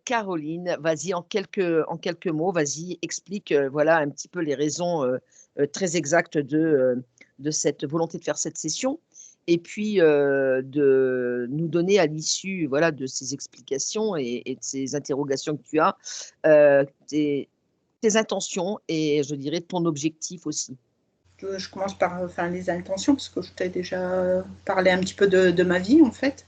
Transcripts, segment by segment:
Caroline, vas-y en quelques mots, vas-y, explique, voilà un petit peu les raisons, très exactes de cette volonté de faire cette session et puis, de nous donner à l'issue, voilà, de ces explications et de ces interrogations que tu as, tes intentions et je dirais ton objectif aussi. Je commence par enfin, les intentions, parce que je t'ai déjà parlé un petit peu de ma vie, en fait.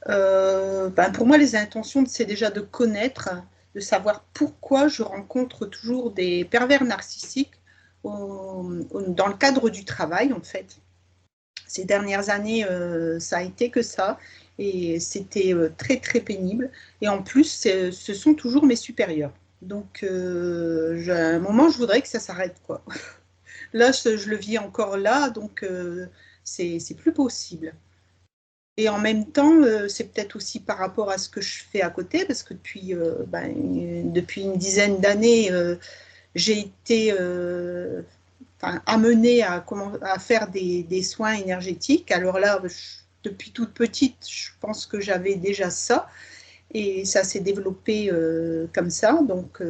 Ben pour moi, les intentions, c'est déjà de connaître, de savoir pourquoi je rencontre toujours des pervers narcissiques dans le cadre du travail, en fait. Ces dernières années, ça a été que ça, et c'était très, très pénible. Et en plus, ce sont toujours mes supérieurs. Donc, à un moment, je voudrais que ça s'arrête, quoi. Là, je le vis encore là, donc c'est plus possible. Et en même temps, c'est peut-être aussi par rapport à ce que je fais à côté, parce que depuis une dizaine d'années, j'ai été amenée à faire des soins énergétiques. Alors là, depuis toute petite, je pense que j'avais déjà ça, et ça s'est développé comme ça. Donc,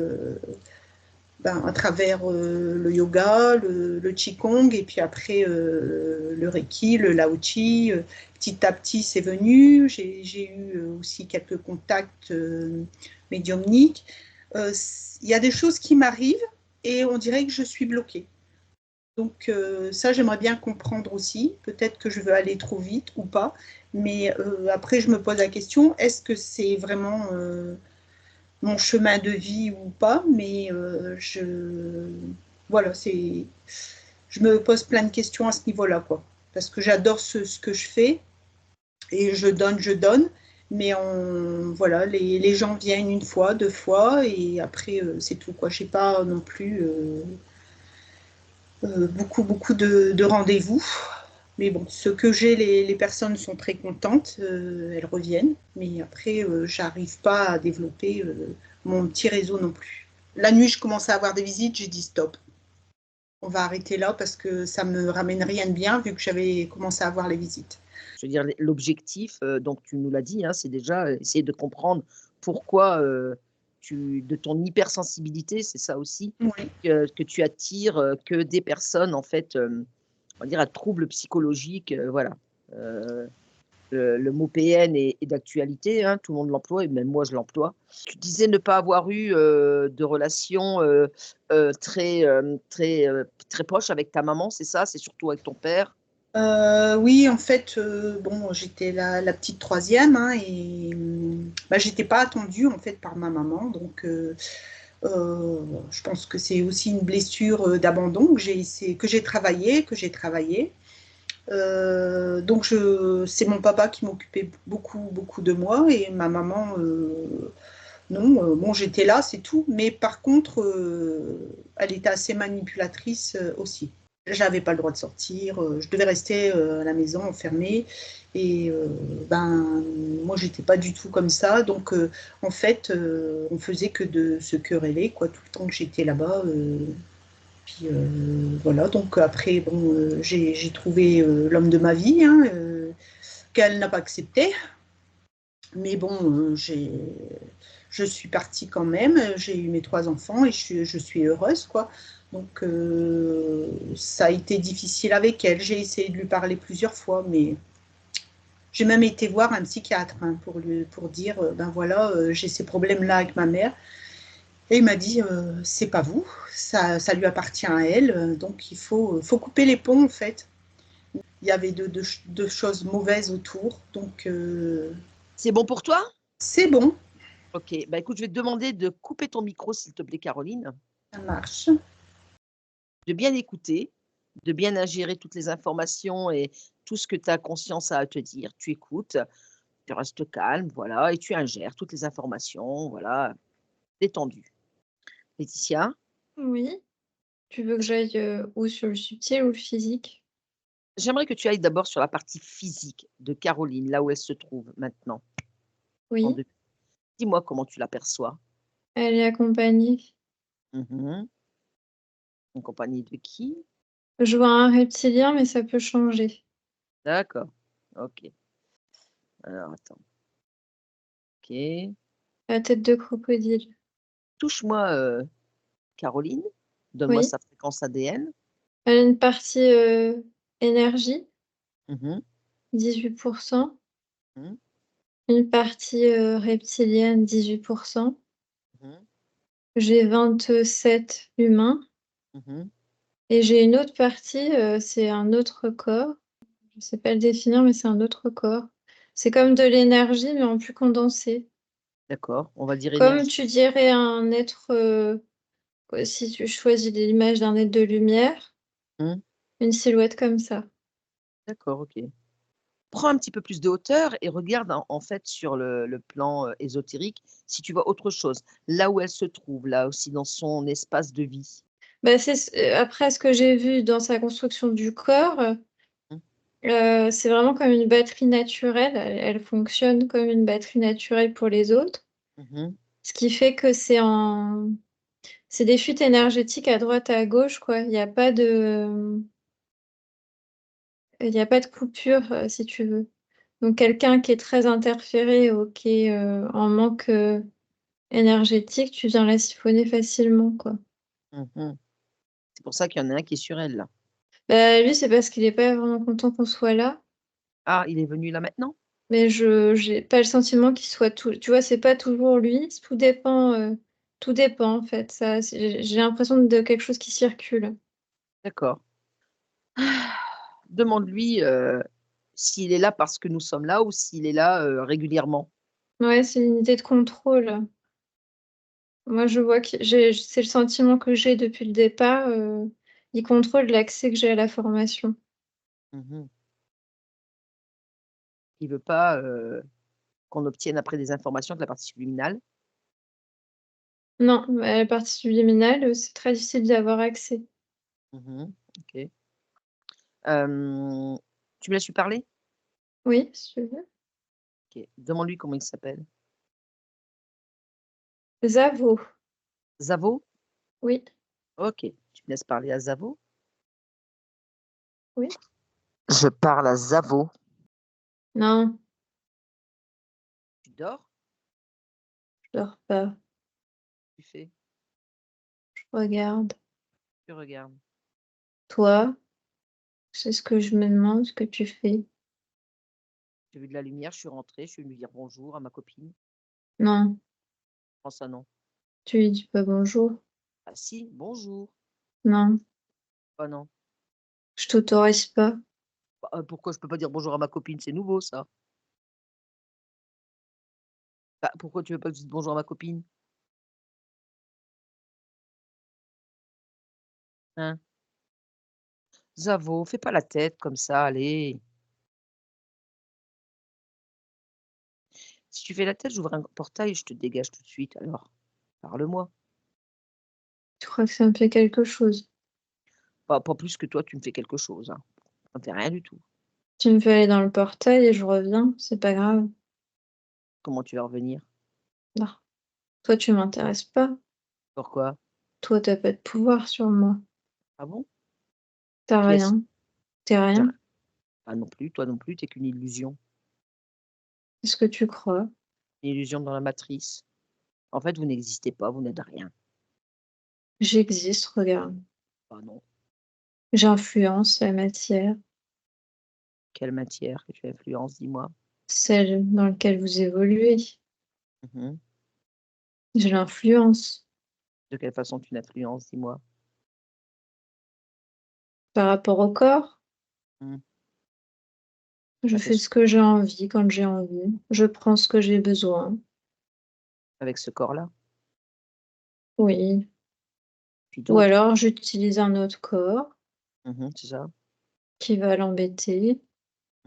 à travers le yoga, le qigong, et puis après le reiki, le lao chi. Petit à petit, c'est venu. J'ai eu aussi quelques contacts médiumniques. Il y a des choses qui m'arrivent et on dirait que je suis bloquée. Donc ça, j'aimerais bien comprendre aussi. Peut-être que je veux aller trop vite ou pas. Mais après, je me pose la question, est-ce que c'est vraiment mon chemin de vie ou pas, mais voilà, je me pose plein de questions à ce niveau-là, quoi. Parce que j'adore ce que je fais et je donne, mais voilà, les gens viennent une fois, deux fois et après c'est tout, quoi. Je n'ai pas non plus beaucoup de rendez-vous. Mais bon, ce que j'ai, les personnes sont très contentes, elles reviennent. Mais après, j'arrive pas à développer mon petit réseau non plus. La nuit, je commence à avoir des visites, j'ai dit stop. On va arrêter là parce que ça me ramène rien de bien vu que j'avais commencé à avoir les visites. Je veux dire l'objectif, donc tu nous l'as dit, hein, c'est déjà, essayer de comprendre pourquoi, de ton hypersensibilité, c'est ça aussi, Oui, que tu attires, que des personnes en fait, on va dire à troubles psychologiques, voilà. Heu, le mot PN est d'actualité, hein, tout le monde l'emploie et même moi je l'emploie. Tu disais ne pas avoir eu, de relation, très proche avec ta maman, c'est ça? C'est surtout avec ton père? Oui, en fait, bon, j'étais la petite troisième, hein, et j'étais pas attendue en fait par ma maman, donc je pense que c'est aussi une blessure d'abandon que j'ai travaillé. Donc c'est mon papa qui m'occupait beaucoup de moi et ma maman, non, bon, j'étais là, c'est tout, mais par contre, elle était assez manipulatrice aussi. J'avais pas le droit de sortir, je devais rester à la maison enfermée. Et moi, j'étais pas du tout comme ça. Donc, en fait, on faisait que de se quereller, quoi, tout le temps que j'étais là-bas. Puis voilà. Donc après, bon, j'ai trouvé l'homme de ma vie, hein, qu'elle n'a pas accepté. Mais bon, je suis partie quand même. J'ai eu mes 3 enfants et je suis heureuse, quoi. Donc, ça a été difficile avec elle. J'ai essayé de lui parler plusieurs fois, mais j'ai même été voir un psychiatre, hein, pour dire, ben voilà, j'ai ces problèmes-là avec ma mère. Et il m'a dit, c'est pas vous, ça lui appartient à elle, donc il faut couper les ponts, en fait. Il y avait de choses mauvaises autour, donc C'est bon pour toi? c'est bon, OK, bah, écoute, je vais te demander de couper ton micro s'il te plaît Caroline, ça marche. de bien écouter, de bien ingérer toutes les informations et tout ce que ta conscience a à te dire. Tu écoutes, tu restes calme, voilà et tu ingères toutes les informations, voilà, détendu. Laetitia? Oui, tu veux que j'aille, où? Sur le subtil ou le physique? J'aimerais que tu ailles d'abord sur la partie physique de Caroline, là où elle se trouve maintenant, en Oui, de dis-moi comment tu l'aperçois? elle est accompagnée. Mmh. En compagnie de qui? Je vois un reptilien, mais ça peut changer. D'accord, OK. Alors attends, OK. La tête de crocodile. Touche-moi, Caroline, donne-moi Oui, sa fréquence ADN. elle a une partie, énergie, Mmh. 18%, Mmh. une partie, reptilienne, 18%. Mmh. J'ai 27 humains Mmh. et j'ai une autre partie, c'est un autre corps. Je sais pas le définir, mais c'est un autre corps. C'est comme de l'énergie, mais en plus condensé. D'accord, on va dire Comme énergie. tu dirais un être, si tu choisis l'image d'un être de lumière, Mmh. une silhouette comme ça. D'accord, OK. Prends un petit peu plus de hauteur et regarde en fait sur le plan, ésotérique, si tu vois autre chose. Là où elle se trouve, là aussi dans son espace de vie. Bah, après ce que j'ai vu dans sa construction du corps, Mmh. c'est vraiment comme une batterie naturelle. Elle fonctionne comme une batterie naturelle pour les autres. Mmh. Ce qui fait que c'est des fuites énergétiques à droite, à gauche, quoi. Il y a pas de coupure, si tu veux. Donc quelqu'un qui est très interféré ou qui est, en manque, énergétique, tu viens la siphonner facilement, quoi. Mmh. C'est pour ça qu'il y en a un qui est sur elle, là. Bah, lui, c'est parce qu'il est pas vraiment content qu'on soit là, Ah, il est venu là maintenant? mais je j'ai pas le sentiment qu'il soit tout tu vois, c'est pas toujours lui, tout dépend, en fait. Ça, j'ai l'impression de quelque chose qui circule. D'accord. Demande-lui, s'il est là parce que nous sommes là ou s'il est là, régulièrement. Ouais, c'est une idée de contrôle. Moi, je vois que c'est le sentiment que j'ai depuis le départ, il contrôle l'accès que j'ai à la formation. Mmh. Il veut pas, qu'on obtienne après des informations de la partie subliminale. Non, à la partie subliminale, c'est très difficile d'y avoir accès. Mmh. OK. Hem, Tu me laisses lui parler? Oui, si tu veux. OK. Demande-lui comment il s'appelle. Zavo, Zavo? oui, OK. Tu me laisses parler à Zavo? oui. Je parle à Zavo. Non, Tu dors? je dors pas, Tu fais? je regarde. Tu regardes. Toi, c'est ce que je me demande, ce que tu fais. J'ai vu de la lumière, je suis rentrée, je suis venue dire bonjour à ma copine. Non, Comment ça non? tu lui dis pas bonjour. Ah si, bonjour. Non, Ah non. je t'autorise pas. Bah, pourquoi je peux pas dire bonjour à ma copine? C'est nouveau ça. Bah, pourquoi tu veux pas que je dise bonjour à ma copine? Hein? Zavo, fais pas la tête comme ça, allez. Si tu fais la tête, j'ouvre un portail et je te dégage tout de suite alors. Parle-moi. Tu crois que ça me fait quelque chose? Pas plus que toi tu me fais quelque chose, hein. Ça me fait rien du tout. Tu me fais aller dans le portail et je reviens, c'est pas grave. Comment tu vas revenir? Non, toi, tu m'intéresses pas. Pourquoi? Toi, t'as pas de pouvoir sur moi. Ah bon? T'as Qui est-ce? rien. T'es J'ai rien. rien. Ah non plus, toi non plus, tu es qu'une illusion. C'est ce que tu crois. Une illusion dans la matrice. En fait, vous n'existez pas, vous n'êtes rien. J'existe, regarde. Ah non. J'influence la matière, Quelle matière que tu influences, dis-moi? celle dans laquelle vous évoluez. Mmh. Je l'influence De quelle façon tu l'influences, dis-moi? par rapport au corps. Mmh. Je Bah, fais ce que j'ai envie quand j'ai envie. Je prends ce que j'ai besoin. avec ce corps-là, Oui. puis Ou d'autres. alors j'utilise un autre corps C'est ça. qui va l'embêter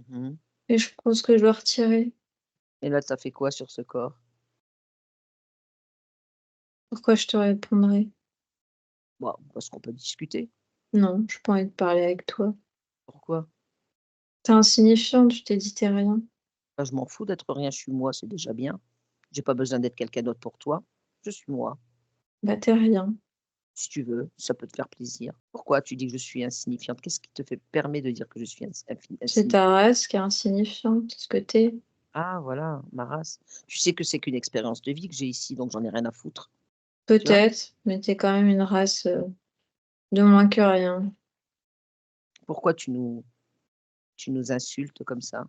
Mmh. et je prends ce que je dois retirer. Et là, tu as fait quoi sur ce corps? Pourquoi je te répondrais? Bah, parce qu'on peut discuter. Non, j'ai pas envie de parler avec toi. Pourquoi? T'es insignifiante, je t'ai dit t'es rien. Bah, je m'en fous d'être rien, je suis moi, c'est déjà bien. J'ai pas besoin d'être quelqu'un d'autre pour toi. Je suis moi. Bah, t'es rien. Si tu veux, ça peut te faire plaisir. Pourquoi tu dis que je suis insignifiante? Qu'est-ce qui te permet de dire que je suis C'est insignifiante? ta race qui est insignifiante, ce que t'es. Ah voilà, ma race. Tu sais que c'est qu'une expérience de vie que j'ai ici, donc j'en ai rien à foutre, tu vois? Peut-être, mais t'es quand même une race de moins que rien. Pourquoi tu nous insultes comme ça?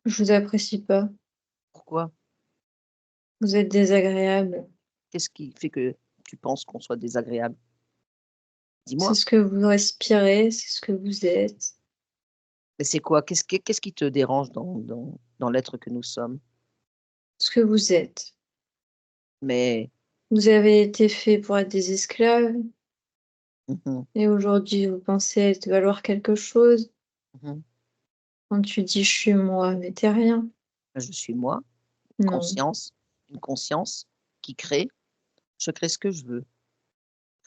Je vous apprécie pas. Pourquoi? Vous êtes désagréable. Qu'est-ce qui fait que tu penses qu'on soit désagréable? C'est Dis-moi. ce que vous respirez, c'est ce que vous êtes. Mais c'est quoi? Qu'est-ce qui te dérange dans l'être que nous sommes? Ce que vous êtes. Mais Vous avez été fait pour être des esclaves, mmh et aujourd'hui vous pensez être valoir quelque chose. mh. Quand tu dis je suis moi, mais t'es rien. Je suis moi, Non. conscience, une conscience qui crée. Je crée ce que je veux.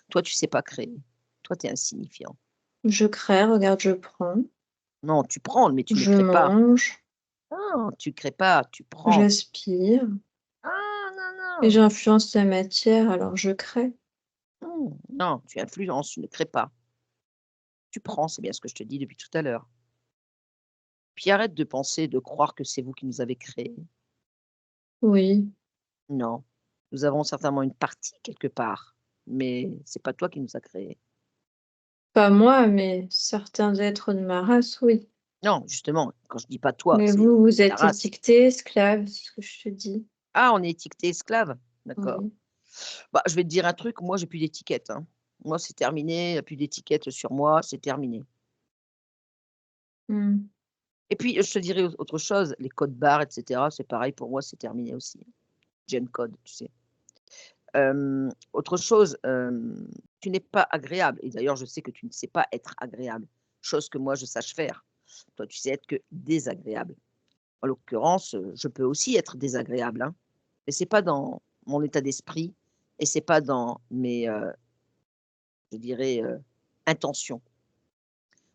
Toi, tu sais pas créer. Toi, tu es insignifiant. Je crée, regarde, je prends. Non, tu prends, mais tu ne Je crées pas. mange, Non, tu crées pas, tu prends. j'aspire, Ah non, et non. j'influence la matière, alors je crée. Non, tu influences, tu ne crées pas. Tu prends, c'est bien ce que je te dis depuis tout à l'heure. Puis arrête de penser, de croire que c'est vous qui nous avez créés. Oui, Non, nous avons certainement une partie quelque part, mais c'est pas toi qui nous as créés. pas moi, mais certains êtres de ma race, oui. Non, justement, quand je dis pas toi, Mais c'est vous, vous la êtes race. étiqueté esclave, c'est ce que je te dis. Ah, on est étiqueté esclave? D'accord. Oui. Bah, je vais te dire un truc, moi j'ai plus d'étiquette, hein. Moi, c'est terminé, il y a plus d'étiquette sur moi, c'est terminé. Hmm. Et puis, je te dirais autre chose, les codes barres et cetera, c'est pareil pour moi, c'est terminé aussi. Gen code, tu sais? Autre chose, tu n'es pas agréable et d'ailleurs je sais que tu ne sais pas être agréable, chose que moi je sache faire. Toi, tu sais être que désagréable. En l'occurrence, je peux aussi être désagréable, hein, mais c'est pas dans mon état d'esprit et c'est pas dans mes, je dirais, intentions.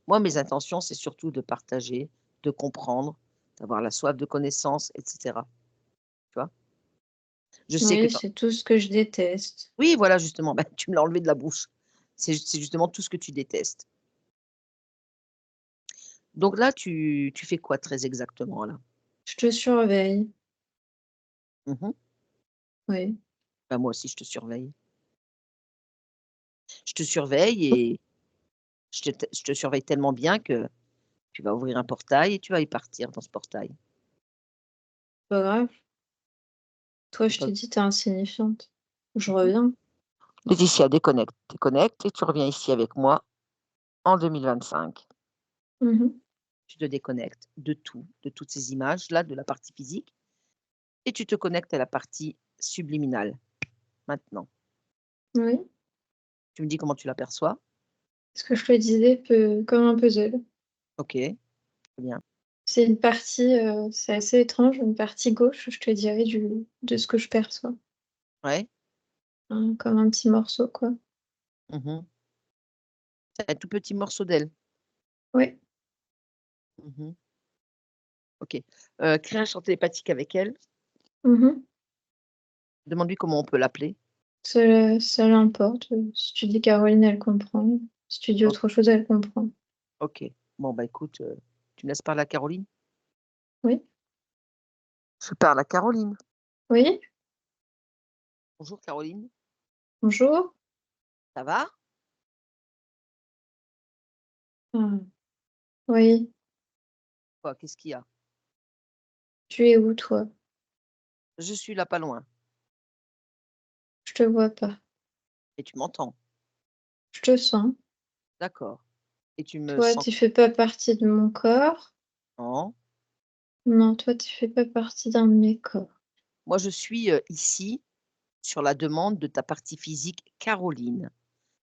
Moi, mes intentions, c'est surtout de partager, de comprendre, d'avoir la soif de connaissance et cetera, tu vois? Je sais que Oui, tu c'est tout ce que je déteste. oui, voilà, justement, bah, tu me l'as enlevé de la bouche. C'est justement tout ce que tu détestes. Donc là, tu fais quoi très exactement là? Je te surveille. Mmh. Oui. Bah, moi aussi je te surveille. Je te surveille et je te surveille tellement bien que tu vas ouvrir un portail et tu vas y partir dans ce portail. Pas grave. Toi, C'est je pas te dis, t'es insignifiante. Je mmh reviens. Laetitia, déconnecte. Déconnecte et tu reviens ici avec moi en 2025. Mhm. Tu te déconnectes de tout, de toutes ces images-là, de la partie physique et tu te connectes à la partie subliminale, maintenant. Oui. Tu me dis comment tu l'aperçois? Ce que je te disais, comme un puzzle. OK, très bien. C'est une partie, c'est assez étrange, une partie gauche, je te dirais, de ce que je perçois. Ouais. Hein, comme un petit morceau, quoi. Mmh. C'est un tout petit morceau d'elle. Oui. Mmh. OK. Crée un champ télépathique avec elle. Mhm. Demande-lui comment on peut l'appeler. Ça l'importe. Si tu dis Caroline, elle comprend. Si tu dis O autre chose, elle comprend. OK. Bon, bah, écoute, tu me laisses parler à Caroline? Oui. Je parle à Caroline. Oui. Bonjour Caroline, Bonjour. ça va? Ah, oui. Quoi? Qu'est-ce qu'il y a? Tu es où, toi? Je suis là pas loin Je te vois pas. et tu m'entends? Je te sens. D'accord et tu me Toi, sens tu fais pas partie de mon corps. comment? Non, toi, tu fais pas partie d'un de mes corps. Moi, je suis, ici sur la demande de ta partie physique Caroline.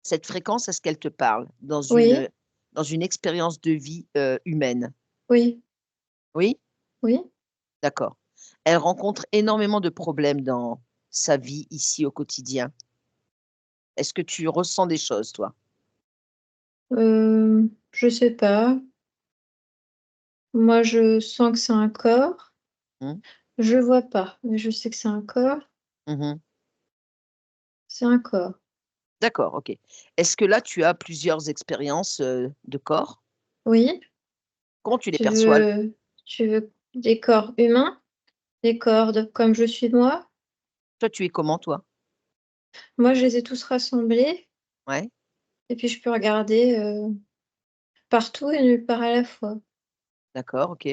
Cette fréquence, est-ce qu'elle te parle Oui, dans une expérience de vie, humaine? oui, Oui? oui. D'accord. Elle rencontre énormément de problèmes dans sa vie ici au quotidien. Est-ce que tu ressens des choses toi? Je sais pas. Moi, je sens que c'est un corps. Mmh. Je vois pas, mais je sais que c'est un corps. Mmh. C'est un corps. D'accord, OK. Est-ce que là, tu as plusieurs expériences, de corps? Oui, Comment tu les tu perçois? veux tu veux des corps humains? Des corps de comme je suis moi? Toi, tu es comment toi? Moi, je les ai tous rassemblés Ouais, et puis je peux regarder, partout et nulle part à la fois. d'accord, OK.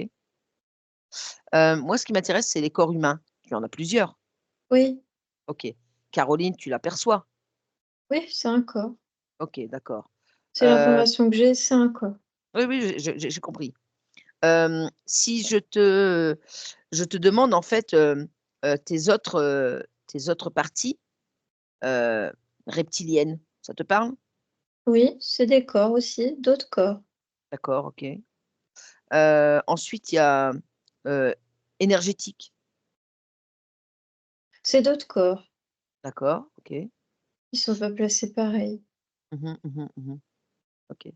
Moi, ce qui m'intéresse, c'est les corps humains. Tu en as plusieurs? Oui, OK. Caroline, tu l'aperçois? oui, c'est un corps. OK, d'accord. C'est Heu, l'information que j'ai, c'est un corps. oui, oui, j'ai compris. Si je te demande en fait, tes autres parties, heu, reptiliennes, ça te parle? Oui, c'est des corps aussi, d'autres corps. D'accord, OK. Ensuite, il y a, heu, énergétique. C'est d'autres corps. D'accord, OK. Ils sont pas placés pareil. Mmh mh, mmh mh, mmh. OK.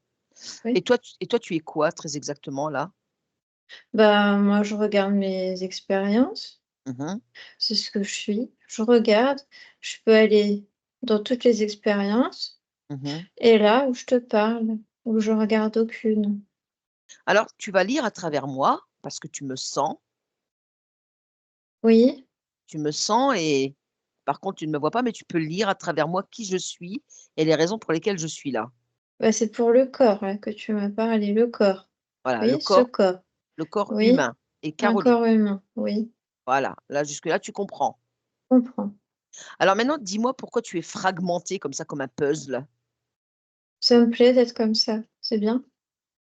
Oui. Et toi, tu es quoi très exactement là? Bah, moi, je regarde mes expériences, Mmh mh. c'est ce que je suis. Je regarde, je peux aller dans toutes les expériences Mmh. et là où je te parle, où je regarde aucune. Alors, tu vas lire à travers moi parce que Oui, tu me sens et par contre, tu ne me vois pas, mais tu peux lire à travers moi qui je suis et les raisons pour lesquelles je suis là. bah, c'est pour le corps là que tu m'as parlé, le corps. Voilà, Oui, ce corps. le corps Oui, humain et un Caroline. corps humain. Oui, Voilà, là, jusque-là, tu comprends. je comprends. Alors maintenant, dis-moi pourquoi tu es fragmentée comme ça, comme un puzzle? Ça me plaît d'être comme ça, c'est bien.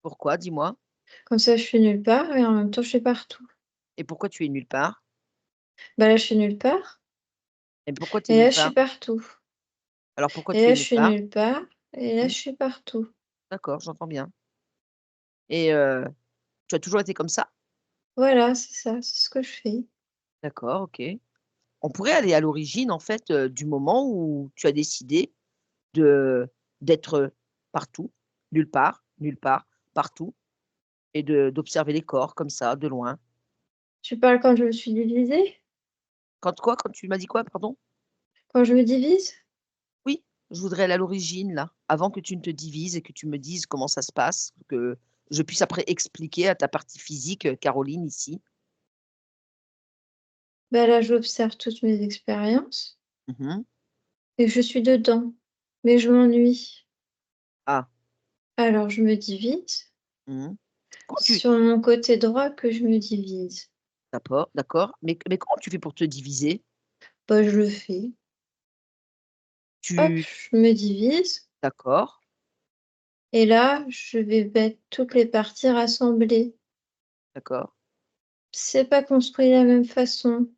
Pourquoi? Dis-moi? Comme ça, je suis nulle part et en même temps, je suis partout. Et pourquoi tu es nulle part? Bah, là, je suis nulle part Et pourquoi tu es et là, nulle je suis part? partout Alors pourquoi et tu là, es je nulle suis part? nulle part et là, Mmh, je suis partout. d'accord, j'entends bien. Et tu as toujours été comme ça? Voilà, c'est ça, c'est ce que je fais. D'accord, OK. On pourrait aller à l'origine, en fait, du moment où tu as décidé de d'être partout, nulle part, partout et d'observer les corps comme ça, de loin. Tu parles quand je me suis divisée? Quand quoi? Quand tu m'as dit quoi, pardon? Quand je me divise? Oui, je voudrais aller à l'origine là, avant que tu ne te divises et que tu me dises comment ça se passe, que je puisse après expliquer à ta partie physique, Caroline ici. Bah, là, j'observe toutes mes expériences Mmh. et je suis dedans, mais je m'ennuie. Ah, Alors je me divise. mmh. Comment tu Sur mon côté droit que je me divise. d'accord, mais comment tu fais pour te diviser? Bah, je le fais. Hop, Tu je me divise d'accord, et là, je vais mettre toutes les parties rassemblées. d'accord. C'est pas construit de la même façon.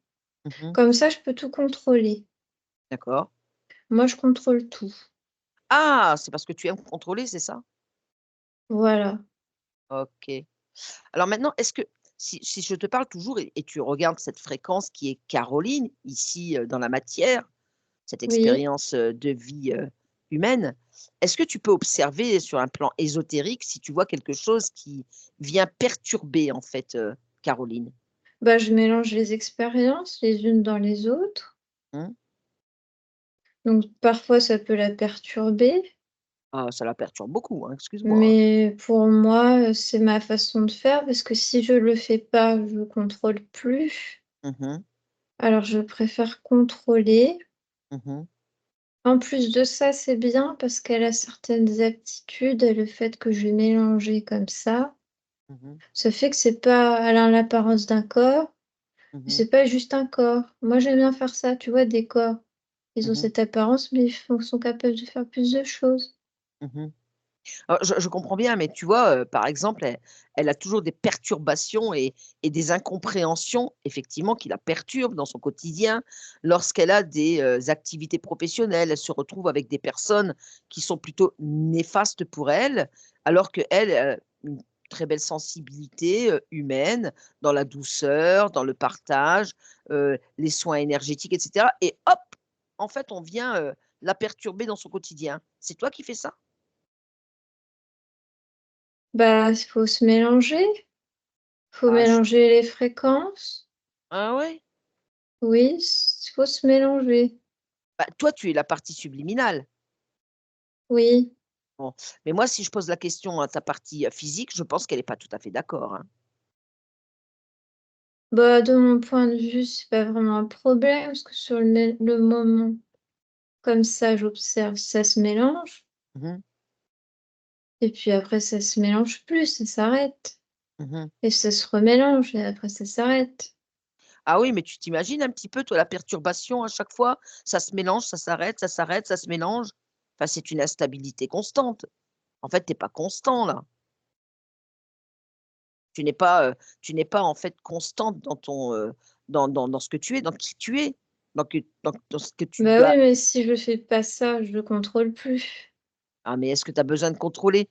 Mmh. Comme ça, je peux tout contrôler. D'accord. Moi, je contrôle tout. Ah, c'est parce que tu aimes contrôler, c'est ça? Voilà. OK. Alors maintenant, est-ce que si je te parle toujours et tu regardes cette fréquence qui est Caroline, ici, dans la matière, cette Oui. expérience, de vie, humaine, est-ce que tu peux observer sur un plan ésotérique si tu vois quelque chose qui vient perturber en fait, Caroline? Bah, je mélange les expériences les unes dans les autres. Mmh? Donc parfois, ça peut la perturber, Ah, ça la perturbe beaucoup, hein, excuse-moi, hein. mais pour moi, c'est ma façon de faire parce que si je le fais pas, je contrôle plus. Mmh. Alors je préfère contrôler. Mmh. En plus de ça, c'est bien parce qu'elle a certaines aptitudes et le fait que je vais mélanger comme Mmh. ça fait que c'est pas elle a l'apparence d'un corps, mais Mmh. c'est pas juste un corps. Moi, j'aime bien faire ça, tu vois? Des corps, ils ont Mmh. cette apparence, mais ils sont capables de faire plus de choses. Mmh. Alors je comprends bien, mais tu vois, par exemple, elle a toujours des perturbations et des incompréhensions, effectivement, qui la perturbent dans son quotidien. Lorsqu'elle a des, activités professionnelles, elle se retrouve avec des personnes qui sont plutôt néfastes pour elle, alors qu'elle, a une très belle sensibilité, humaine, dans la douceur, dans le partage, les soins énergétiques et cetera et hop! En fait, on vient, la perturber dans son quotidien. C'est toi qui fais ça? Bah, il faut se mélanger. faut Ah, mélanger les fréquences. ah ouais? Oui, il faut se mélanger. Bah, toi, tu es la partie subliminale. Oui. Bon, mais moi, si je pose la question à ta partie, physique, je pense qu'elle est pas tout à fait d'accord, hein. Bah, de mon point de vue, c'est pas vraiment un problème parce que sur le moment, comme ça, j'observe, ça se mélange Mmh. et puis après ça se mélange plus, ça s'arrête Mmh. et ça se remélange et après ça s'arrête. Ah oui, mais tu t'imagines un petit peu, toi, la perturbation à chaque fois? Ça se mélange, ça s'arrête, ça s'arrête, ça se mélange. Enfin, c'est une instabilité constante. En fait, tu es pas constant, là. Tu n'es pas, en fait, constante dans ton, dans ce que tu es, dans qui tu es, dans ce que tu Bah, dois oui, mais si je fais pas ça, je le contrôle plus. ah, mais est-ce que tu as besoin de contrôler?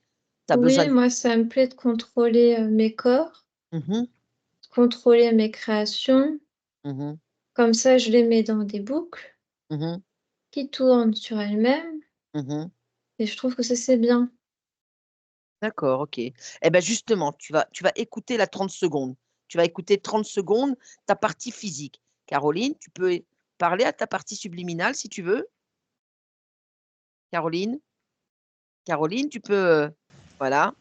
Tu as besoin Oui, de moi ça me plaît de contrôler, mes corps, mmh. de contrôler mes créations. Mmh. Comme ça, je les mets dans des boucles Mmh. qui tournent sur elles-mêmes Mmh. et je trouve que ça, c'est bien. D'accord, OK. Et ben, justement, tu vas écouter la 30 secondes. Tu vas écouter 30 secondes ta partie physique. Caroline, tu peux parler à ta partie subliminale si tu veux? Caroline? Caroline, tu peux, voilà.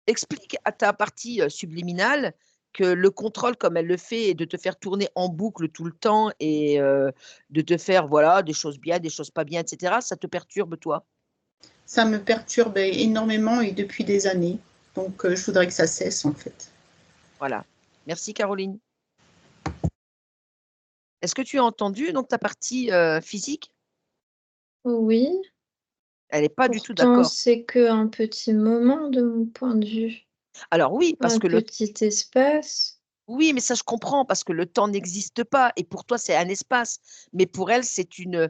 Explique à ta partie, subliminale que le contrôle comme elle le fait et de te faire tourner en boucle tout le temps et de te faire, voilà, des choses bien, des choses pas bien et cetera, ça te perturbe toi? Ça me perturbe énormément et depuis des années. Donc, je voudrais que ça cesse, en fait. Voilà. Merci Caroline. Est-ce que tu as entendu donc ta partie, physique? Oui, Elle est pas du tout pourtant d'accord. c'est qu'un petit moment de mon point de vue, Alors oui, parce un que le petit espace. oui, mais ça je comprends parce que le temps n'existe pas et pour toi c'est un espace. Mais pour elle, c'est une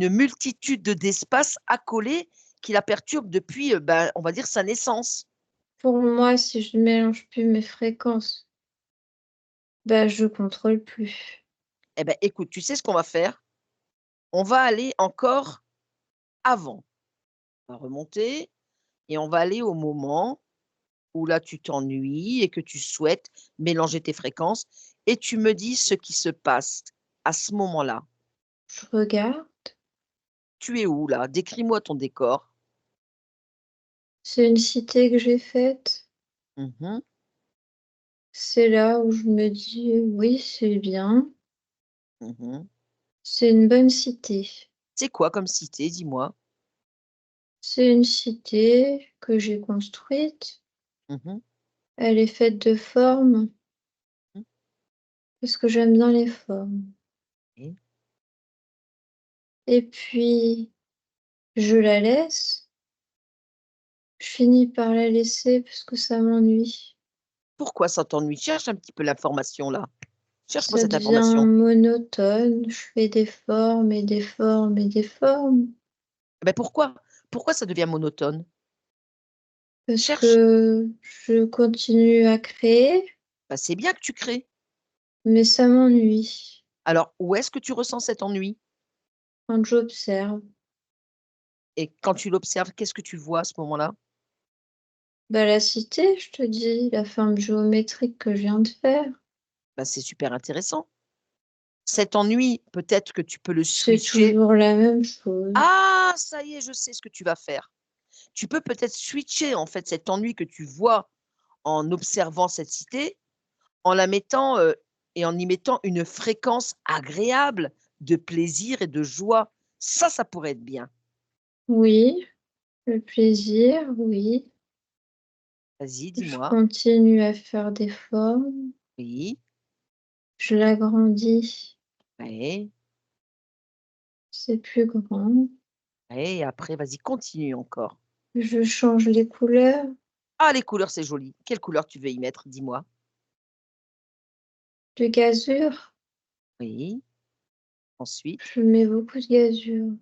multitude d'espaces accolés qui la perturbent depuis, ben, on va dire sa naissance. Pour moi, si je ne mélange plus mes fréquences, bah, je contrôle plus. Eh ben, écoute, tu sais ce qu'on va faire? On va aller encore avant. On va remonter et on va aller au moment où là tu t'ennuies et que tu souhaites mélanger tes fréquences et tu me dis ce qui se passe à ce moment-là. Je regarde, Tu es où là? Décris-moi ton décor. c'est une cité que j'ai faite. Mmh. C'est là où je me dis: «Oui, c'est bien, Mmh. c'est une bonne cité». C'est quoi comme cité? Dis-moi. C'est une cité que j'ai construite. Mmh. Elle est faite de formes, Mmh. parce que j'aime bien les formes. Et Et puis, je la laisse. Je finis par la laisser parce que ça m'ennuie. pourquoi ça t'ennuie? Cherche un petit peu l'information là. Cherche-moi Ça cette devient information. monotone. Je fais des formes et des formes et des formes. Eh ben pourquoi? Pourquoi ça devient monotone? Parce Cherche. que je continue à créer, Bah, c'est bien que tu crées. mais ça m'ennuie Alors où est-ce que tu ressens cet ennui? quand j'observe. Et quand tu l'observes, qu'est-ce que tu vois à ce moment-là? Bah, la cité, je te dis, la forme géométrique que je viens de faire, Bah, c'est super intéressant. Cet ennui, peut-être que tu peux le c'est switcher. toujours la même chose. Ah! Ça y est, je sais ce que tu vas faire. Tu peux peut-être switcher, en fait, cet ennui que tu vois en observant cette cité, en la mettant, et en y mettant une fréquence agréable de plaisir et de joie. Ça pourrait être bien. Oui, le plaisir, oui. Vas-y, Je dis-moi. continue à faire des formes, Oui, je l'agrandis, ouais, c'est plus grand, ouais et après vas-y, continue encore. je change les couleurs, Ah, les couleurs, c'est joli. Quelle couleur tu veux y mettre? Dis-moi. du gazur, Oui, ensuite? je mets beaucoup de gazur.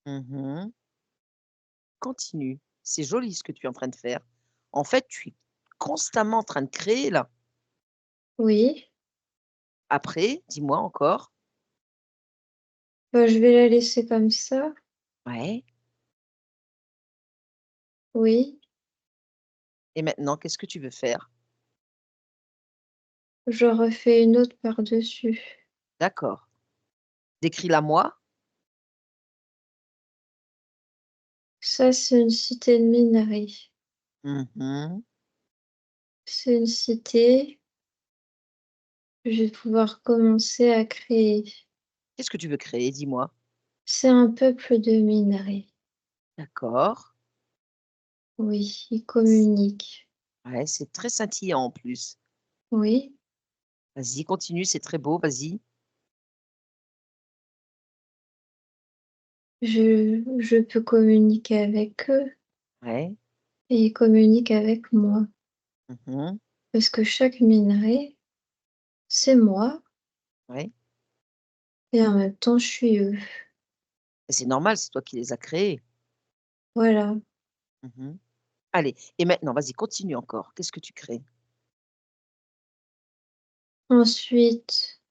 Mmh. Continue. C'est joli ce que tu es en train de faire. En fait, tu es constamment en train de créer là. Oui, Après, dis-moi encore. bah, je vais la laisser comme ça, Ouais oui. et maintenant, qu'est-ce que tu veux faire? je refais une autre par-dessus. D'accord. Décris-la moi. Ça, c'est une cité de minerai. Mhm. C'est une cité que je vais pouvoir commencer à créer. Qu'est-ce que tu veux créer? Dis-moi. C'est un peuple de minerai. D'accord. Oui, ils communiquent. Ouais, c'est très scintillant en plus. Oui, Vas-y, continue, c'est très beau, vas-y. je peux communiquer avec eux Ouais. et ils communiquent avec moi. Mhm. Parce que chaque minerai, c'est moi Ouais. et en même temps, je suis eux. Et c'est normal, c'est toi qui les as créés. Voilà. Mhm. Allez, et maintenant, vas-y, continue encore. Qu'est-ce que tu crées? Ensuite,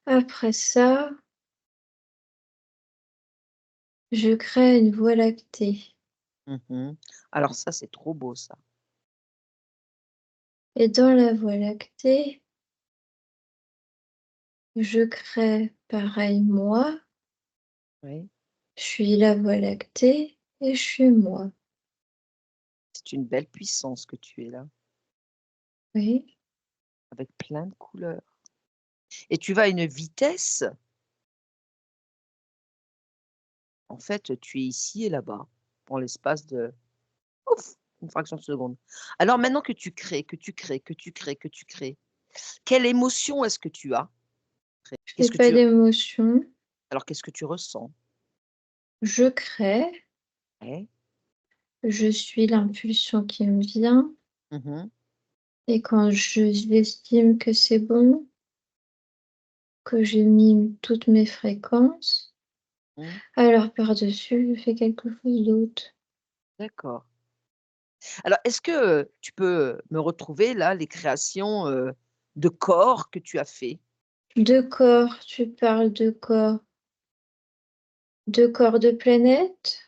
après ça, je crée une voie lactée. Mhm. Alors ça, c'est trop beau ça. Et dans la voie lactée, je crée pareil moi, Oui. je suis la voie lactée et je suis moi. C'est une belle puissance que tu es là, Oui, avec plein de couleurs. Et tu vas à une vitesse, en fait, tu es ici et là-bas, en l'espace de ouf, une fraction de seconde. Alors maintenant que tu crées, que tu crées, que tu crées, que tu crées, quelle émotion est-ce que tu as? je n'ai Qu'est-ce que pas tu d'émotion. alors qu'est-ce que tu ressens? Je crée, Ouais. je suis l'impulsion qui me vient Mmh. et quand j'estime que c'est bon, que j'ai mis toutes mes fréquences, Mmh. alors par-dessus, je fais quelque chose d'autre. D'accord. Alors est-ce que, tu peux, me retrouver là les créations, de corps que tu as fait? De corps, tu parles de corps. De corps de planète,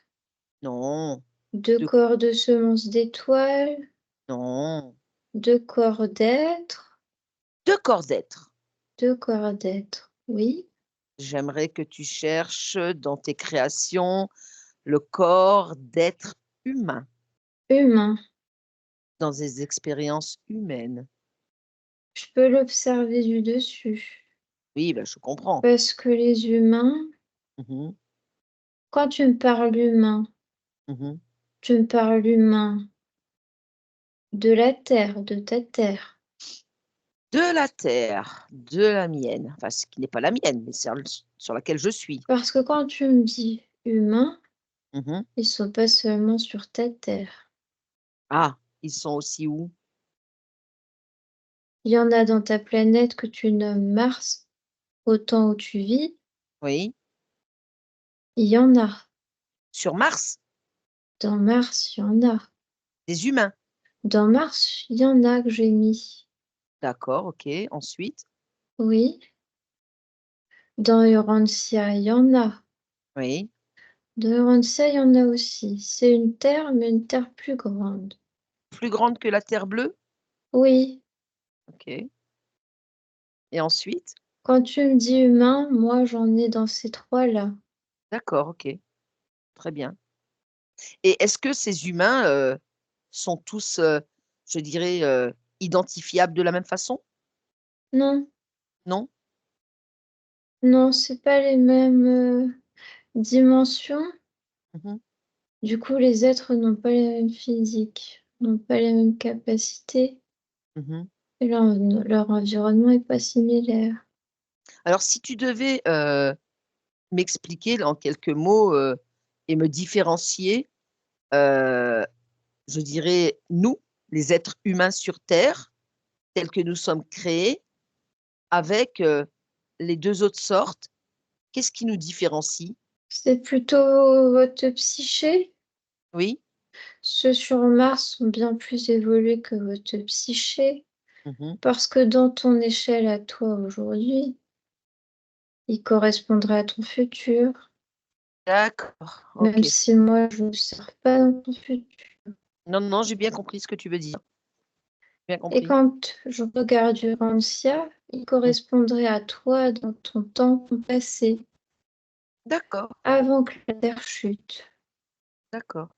Non, de de corps de semences d'étoiles, non, de corps d'être, de corps d'être. de corps d'être. Oui, J'aimerais que tu cherches dans tes créations le corps d'être humain, humain. dans des expériences humaines. Je peux l'observer du dessus. Oui, bah, je comprends. Parce que les humains, Mmh. quand tu me parles humain, Mmh. tu me parles humain de la terre, de ta terre. De la terre, de la mienne, enfin ce qui n'est pas la mienne, mais celle sur laquelle je suis. Parce que quand tu me dis humain, Mmh. ils sont pas seulement sur ta terre. Ah, ils sont aussi où? Il y en a dans ta planète que tu nommes Mars, au temps où tu vis. Oui, Il y en a. sur Mars, Dans Mars, il y en a. des humains. Dans Mars, il y en a que j'ai mis. D'accord, OK, ensuite? Oui. Dans Urantia, il y en a. Oui, Dans Urantia, il y en a aussi. C'est une terre, mais une terre plus grande. plus grande que la Terre bleue? Oui. OK, et ensuite? Quand tu me dis humain, moi, j'en ai dans ces trois-là. D'accord, OK, très bien. Et est-ce que ces humains, sont tous, je dirais, identifiables de la même façon? Non, Non? non, c'est pas les mêmes dimensions. Mmh. Du coup, les êtres n'ont pas les mêmes physiques, n'ont pas les mêmes capacités, Mmh. et leur environnement n'est pas similaire. Alors si tu devais, m'expliquer en quelques mots, et me différencier, heu, je dirais nous, les êtres humains sur terre, tels que nous sommes créés, avec, les 2 autres sortes, qu'est-ce qui nous différencie? C'est plutôt votre psyché. Oui? Ceux sur Mars sont bien plus évolués que votre psyché, Mmh. parce que dans ton échelle à toi aujourd'hui, il correspondrait à ton futur, D'accord, même OK. si moi je ne sers pas dans ton futur. Non, non, j'ai bien compris ce que tu veux dire. Bien Et compris. quand je regarde Urantia, il Mmh. correspondrait à toi dans ton temps passé, D'accord, avant que la Terre chute. d'accord.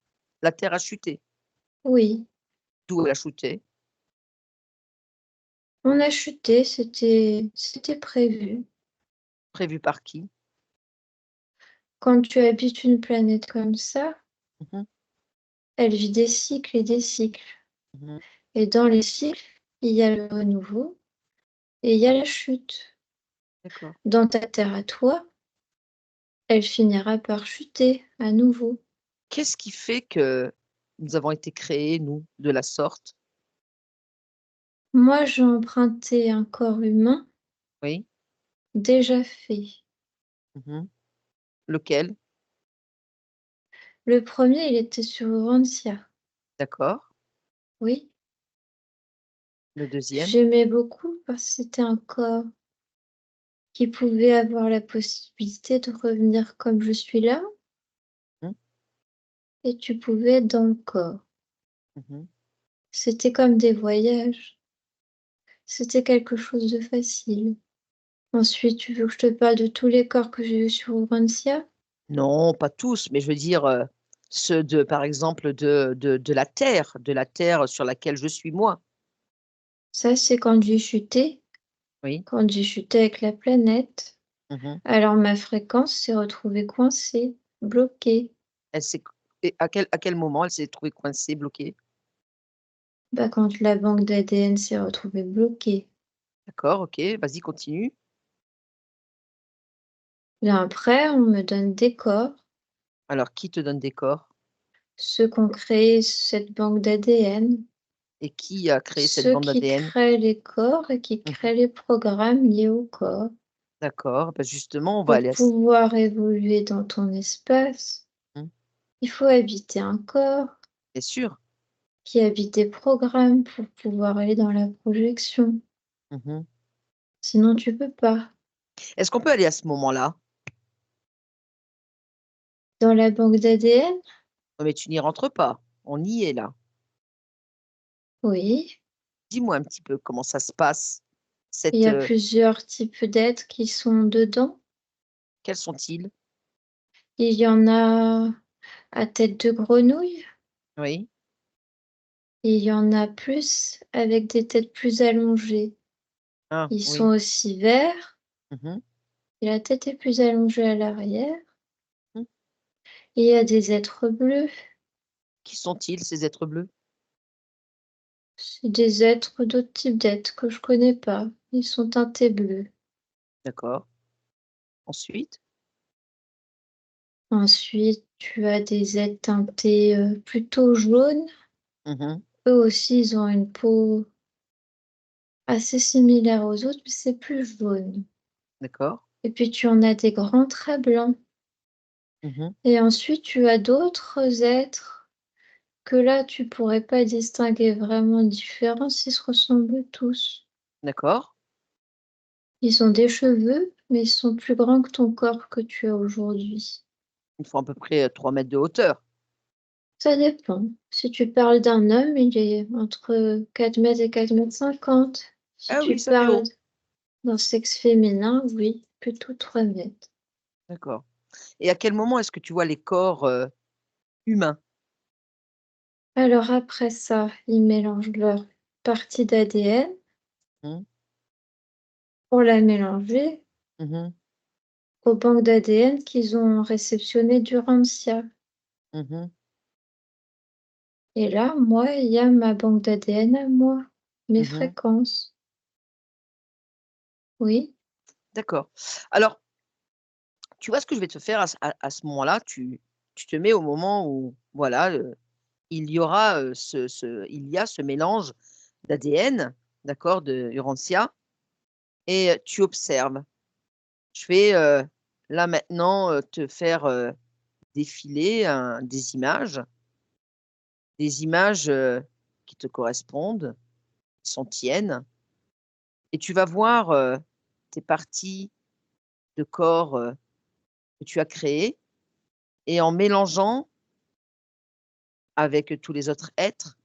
La Terre a chuté. Oui, D'où elle a chuté? on a chuté, c'était prévu. Prévu par qui? Quand tu habites une planète comme ça, Mmh mh. elle vit des cycles et des cycles. Mmh. Et dans les cycles, il y a le renouveau et il y a la chute. D'accord. Dans ta Terre à toi, elle finira par chuter à nouveau. Qu'est-ce qui fait que nous avons été créés, nous, de la sorte? Moi, j'ai emprunté un corps humain Oui. déjà fait. Mmh. Lequel? Le premier, il était sur Urantia. D'accord. Oui, Le deuxième. j'aimais beaucoup parce que c'était un corps qui pouvait avoir la possibilité de revenir comme je suis là Mmh. et tu pouvais être dans le corps. Mmh. C'était comme des voyages. C'était quelque chose de facile. Ensuite, tu veux que je te parle de tous les corps que j'ai eus sur Urantia? Non, pas tous, mais je veux dire, ceux de par exemple, de la terre sur laquelle je suis moi. Ça, c'est quand j'ai chuté, Oui. quand j'ai chuté avec la planète. Mmh. Alors ma fréquence s'est retrouvée coincée, bloquée. Elle s'est et à quel moment elle s'est trouvée coincée, bloquée? Bah, quand la banque d'ADN s'est retrouvée bloquée. D'accord, OK, vas-y, continue. Bien après, on me donne des corps, Alors qui te donne des corps? ceux qui ont créé cette banque d'ADN, Et qui a créé cette ceux bande qui d'ADN? créent les corps et qui Mmh. créent les programmes liés au corps. D'accord, bah, justement, on va Pour aller à c pouvoir évoluer dans ton espace, mmh, il faut habiter un corps bien sûr. qui habite des programmes pour pouvoir aller dans la projection. Mmh. Sinon, tu peux pas. Est-ce qu'on peut aller à ce moment-là? Dans la banque d'ADN, Non, mais tu n'y rentres pas. On y est là. oui, Dis-moi un petit peu comment ça se passe? il y Cette, a plusieurs types d'êtres qui sont dedans. quels sont-ils? Il y en a à tête de grenouille, Oui. et il y en a plus avec des têtes plus allongées. Ah Ils sont oui. aussi verts, Mmh. et la tête est plus allongée à l'arrière. Mmh. Et il y a des êtres bleus, Qui sont-ils ces êtres bleus? c'est des êtres d'autres types d'êtres que je connais pas. Ils sont teintés bleus. D'accord. Ensuite? Ensuite, tu as des êtres teintés plutôt jaunes. Mmh. Eux aussi, ils ont une peau assez similaire aux autres, mais c'est plus jaune. D'accord. Et puis tu en as des grands très blancs. Mmh. Et ensuite, tu as d'autres êtres que là, tu pourrais pas distinguer vraiment de différence, ils se ressemblent tous. D'accord. Ils ont des cheveux, mais ils sont plus grands que ton corps que tu as aujourd'hui. Ils font à peu près, 3 mètres de hauteur. Ça dépend. Si tu parles d'un homme, il est entre 4 mètres et 4,50 m. Si Ah tu oui, ça fait parles haut. d'un sexe féminin, oui, plutôt 3 mètres. D'accord, et à quel moment est-ce que tu vois les corps, humains? Alors après ça, ils mélangent leur partie d'ADN Mmh. pour la mélanger Mmh. aux banques d'ADN qu'ils ont réceptionnées du Rantia. Mmh. Et là, moi, il y a ma banque d'ADN à moi, mes Mmh. fréquences. Oui, D'accord. Alors, tu vois ce que je vais te faire à ce moment-là? Tu te mets au moment où voilà, il y aura, il y a ce mélange d'ADN, d'accord, de Urantia, et tu observes. Je vais, là maintenant, te faire, défiler des images, qui te correspondent, qui sont tiennes, et tu vas voir, tes parties de corps, que tu as créées, et en mélangeant avec tous les autres êtres,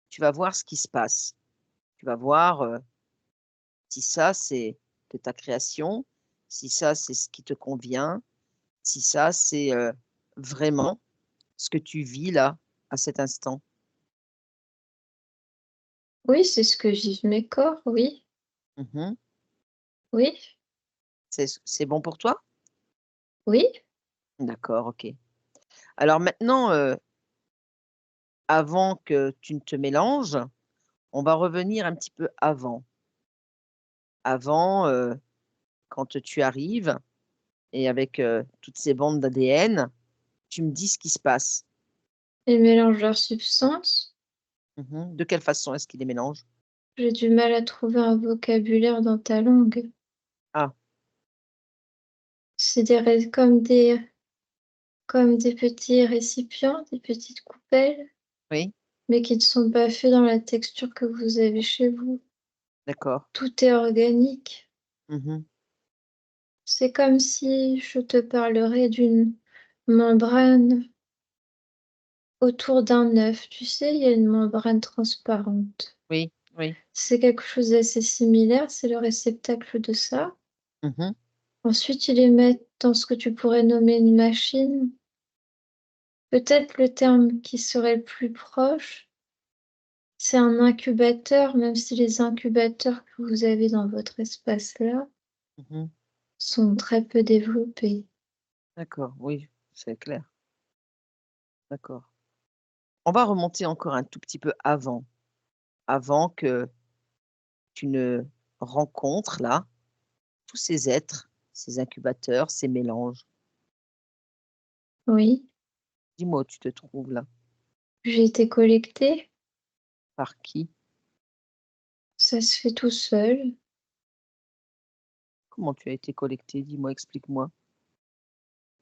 tu vas voir ce qui se passe. Tu vas voir, si ça, c'est de ta création, si ça, c'est ce qui te convient, si ça, c'est, vraiment ce que tu vis là, à cet instant. Oui, c'est ce que vivent mes corps, oui, Mmh. oui, C'est bon pour toi? oui, D'accord, OK. Alors maintenant, avant que tu ne te mélanges, on va revenir un petit peu avant. Avant, quand tu arrives et avec, toutes ces bandes d'ADN, tu me dis ce qui se passe. ils mélangent leurs substances. Mmh. De quelle façon est-ce qu'ils les mélangent? J'ai du mal à trouver un vocabulaire dans ta langue. Ah, C'est comme des petits récipients, des petites coupelles, oui, mais qui ne sont pas faits dans la texture que vous avez chez vous. d'accord. Tout est organique. Mmh. C'est comme si je te parlerais d'une membrane autour d'un œuf. Tu sais, il y a une membrane transparente. Oui, oui. C'est quelque chose d'assez similaire, c'est le réceptacle de ça. Mmh. Ensuite, ils les mettent dans ce que tu pourrais nommer une machine. Peut-être le terme qui serait le plus proche, c'est un incubateur, même si les incubateurs que vous avez dans votre espace-là Mmh. sont très peu développés. D'accord, oui, c'est clair. D'accord. On va remonter encore un tout petit peu avant, avant que tu ne rencontres là, tous ces êtres, ces incubateurs, ces mélanges. Oui, Dis-moi où tu te trouves là? j'ai été collectée, Par qui? ça se fait tout seul. Comment tu as été collecté? Dis-moi, explique-moi.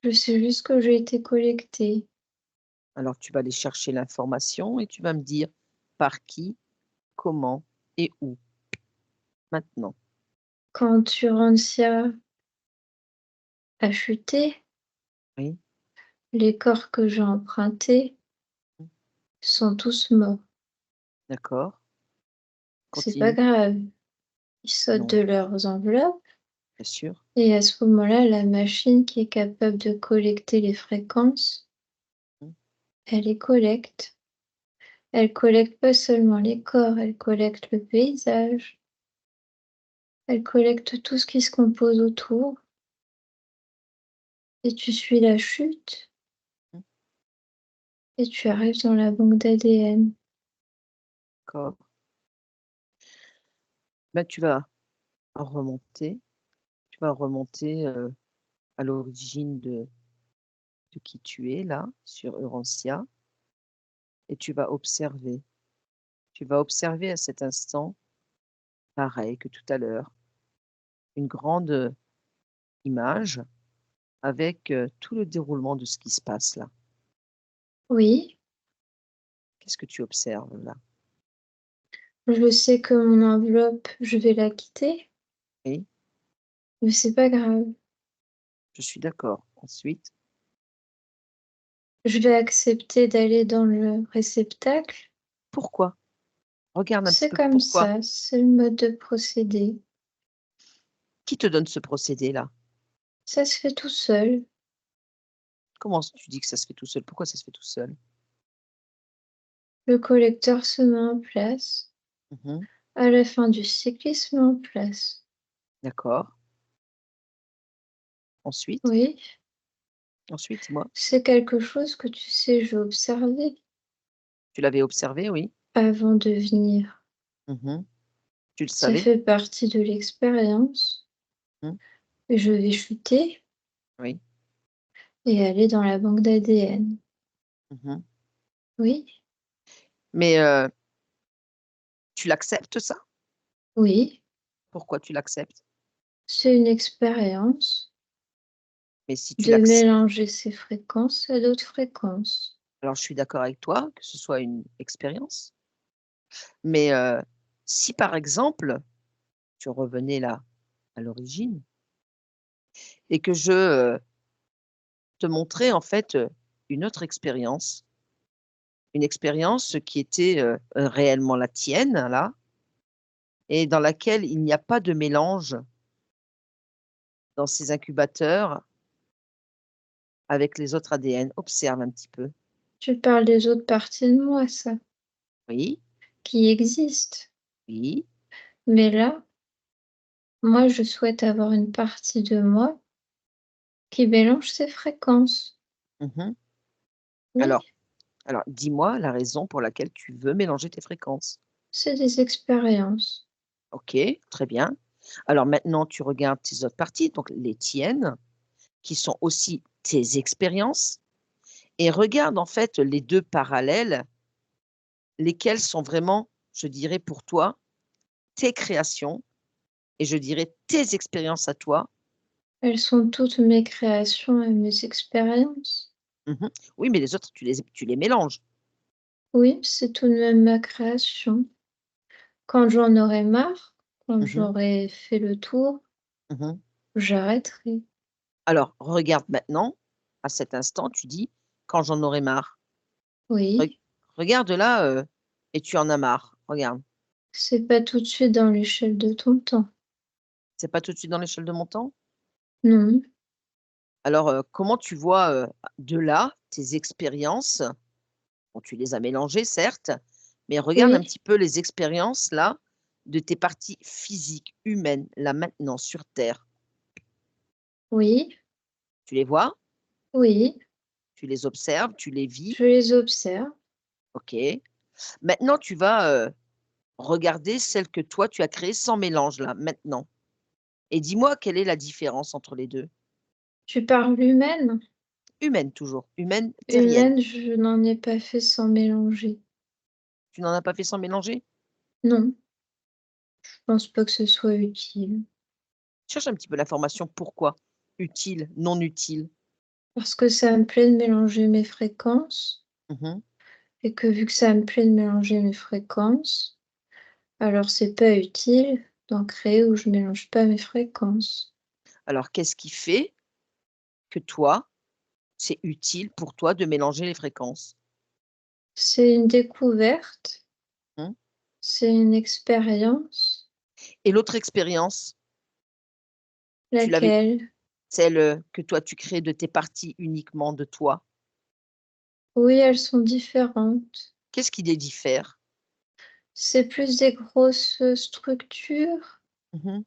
Je sais juste que j'ai été collectée. Alors tu vas aller chercher l'information et tu vas me dire par qui, comment et où, maintenant. Quand Urantia a chuté, Oui? les corps que j'ai empruntés Mmh. sont tous morts. D'accord, C'est pas continue. grave, ils sautent Non, de leurs enveloppes bien sûr. et à ce moment-là, la machine qui est capable de collecter les fréquences, Mmh. elle les collecte. Elle collecte pas seulement les corps, elle collecte le paysage, elle collecte tout ce qui se compose autour et tu suis la chute Mmh. et tu arrives dans la banque d'ADN. D'accord. Bah, remonter, tu vas remonter, à l'origine de qui tu es là, sur Urantia et tu vas observer. Tu vas observer à cet instant, pareil que tout à l'heure, une grande, image avec, tout le déroulement de ce qui se passe là. Oui, Qu'est-ce que tu observes là? je sais que mon enveloppe, je vais la quitter, Oui, mais c'est pas grave. je suis d'accord. Ensuite, Je vais accepter d'aller dans le réceptacle. pourquoi? Regarde un petit C'est peu comme pourquoi? ça, c'est le mode de procédé. Qui te donne ce procédé-là? Ça se fait tout seul. Comment tu dis que ça se fait tout seul? Pourquoi ça se fait tout seul? Le collecteur se met en place. Mmh. À la fin du cycle, il se met en place. D'accord. Ensuite? Oui, Ensuite, dis-moi. c'est quelque chose que tu sais, j'ai observé Tu l'avais observé, oui? avant de venir. Mmh. Tu le Ça savais? fait partie de l'expérience. Mmh. Je vais chuter Oui. et aller dans la banque d'ADN. Mmh. Oui, Mais, tu l'acceptes ça? oui, Pourquoi tu l'acceptes? c'est une expérience Mais si tu de l'acceptes, mélanger ces fréquences à d'autres fréquences. alors je suis d'accord avec toi que ce soit une expérience, mais, si par exemple, tu revenais là, à l'origine et que je, te montrais en fait, une autre expérience, une expérience qui était, réellement la tienne là, et dans laquelle il n'y a pas de mélange dans ces incubateurs avec les autres ADN. Observe un petit peu. Tu parles des autres parties de moi, ça, Oui, qui existent. oui. Mais là, moi, je souhaite avoir une partie de moi qui mélange ces fréquences. Mmh. Oui, Alors dis-moi la raison pour laquelle tu veux mélanger tes fréquences. c'est des expériences. OK, très bien. Alors maintenant, tu regardes tes autres parties, donc les tiennes, qui sont aussi tes expériences, et regarde en fait les 2 parallèles, lesquels sont vraiment, je dirais pour toi, tes créations et je dirais tes expériences à toi. Elles sont toutes mes créations et mes expériences. Mmh. Oui, mais les autres, tu les mélanges. Oui, c'est tout de même ma création. Quand j'en aurai marre, quand Mmh. j'aurai fait le tour, Mmh. j'arrêterai. Alors regarde maintenant, à cet instant, tu dis: «Quand j'en aurai marre». Re Oui, regarde là, et tu en as marre. Regarde, c'est pas tout de suite dans l'échelle de ton temps. c'est pas tout de suite dans l'échelle de mon temps? Non, Alors, comment tu vois, de là, tes expériences? Bon, tu les as mélangées certes, mais regarde un oui, petit peu les expériences là, de tes parties physiques, humaines, là maintenant sur terre. oui, Tu les vois? oui, Tu les observes, tu les vis? je les observe. OK. Maintenant tu vas, regarder celles que toi tu as créées sans mélange là, maintenant, et dis-moi quelle est la différence entre les 2? Tu parles humaine? Humaine toujours, humaine terrienne. Humaine, je n'en ai pas fait sans mélanger. Tu n'en as pas fait sans mélanger? Non, je pense pas que ce soit utile. Cherche un petit peu l'information, pourquoi? Utile, non utile? Parce que ça me plaît de mélanger mes fréquences Mmh. et que vu que ça me plaît de mélanger mes fréquences, alors c'est pas utile d'en créer où je mélange pas mes fréquences. Alors qu'est-ce qui fait que toi, c'est utile pour toi de mélanger les fréquences? C'est une découverte, Mmh. c'est une expérience. Et l'autre expérience, tu l'avais Laquelle? celle, que toi tu crées de tes parties uniquement de toi, Oui, elles sont différentes. qu'est-ce qui les diffère? C'est plus des grosses structures. Mmh.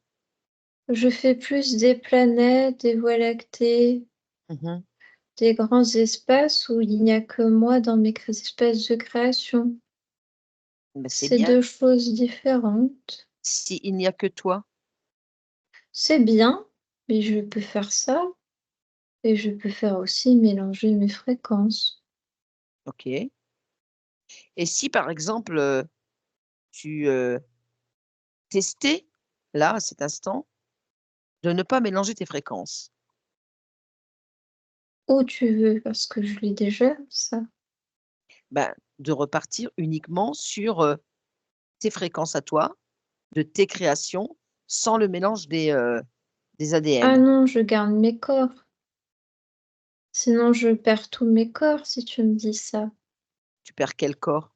Je fais plus des planètes, des voies lactées, Mmh. des grands espaces où il n'y a que moi dans mes espaces de création. Bah, c'est C'est bien, deux choses différentes. s'il n'y a que toi. C'est bien, mais je peux faire ça et je peux faire aussi mélanger mes fréquences. OK. Et si par exemple, tu, testais, là, à cet instant, de ne pas mélanger tes fréquences? Où tu veux, parce que je l'ai déjà, ça. Ben, de repartir uniquement sur, tes fréquences à toi, de tes créations, sans le mélange des Ah ADN. non, je garde mes corps. Sinon, je perds tous mes corps si tu me dis ça. Tu perds quel corps?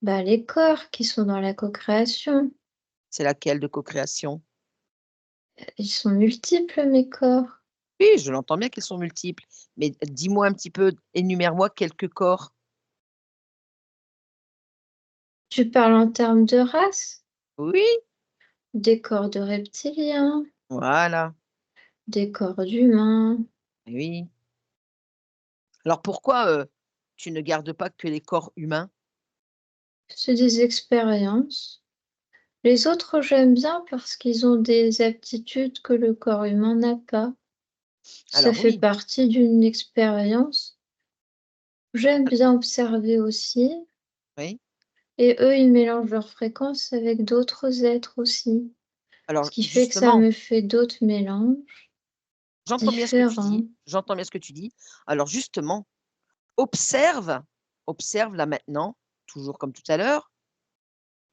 Bah, les corps qui sont dans la co-création, C'est laquelle de co-création? ils sont multiples, mes corps. Oui, je l'entends bien qu'ils sont multiples, mais dis-moi un petit peu, énumère-moi quelques corps. Tu parles en termes de race? Oui, Des corps de reptiliens, voilà, des corps d'humains. oui. Alors pourquoi, tu ne gardes pas que les corps humains? C'est des expériences. Les autres, j'aime bien parce qu'ils ont des aptitudes que le corps humain n'a pas. Ça Alors fait oui, partie d'une expérience. J'aime bien observer aussi. oui. Et eux, ils mélangent leurs fréquences avec d'autres êtres aussi. Ce Alors qui fait que ça justement, me fait d'autres mélanges j'entends bien ce que tu différents. dis, j'entends bien ce que tu dis. Alors justement, observe, observe là maintenant, toujours comme tout à l'heure,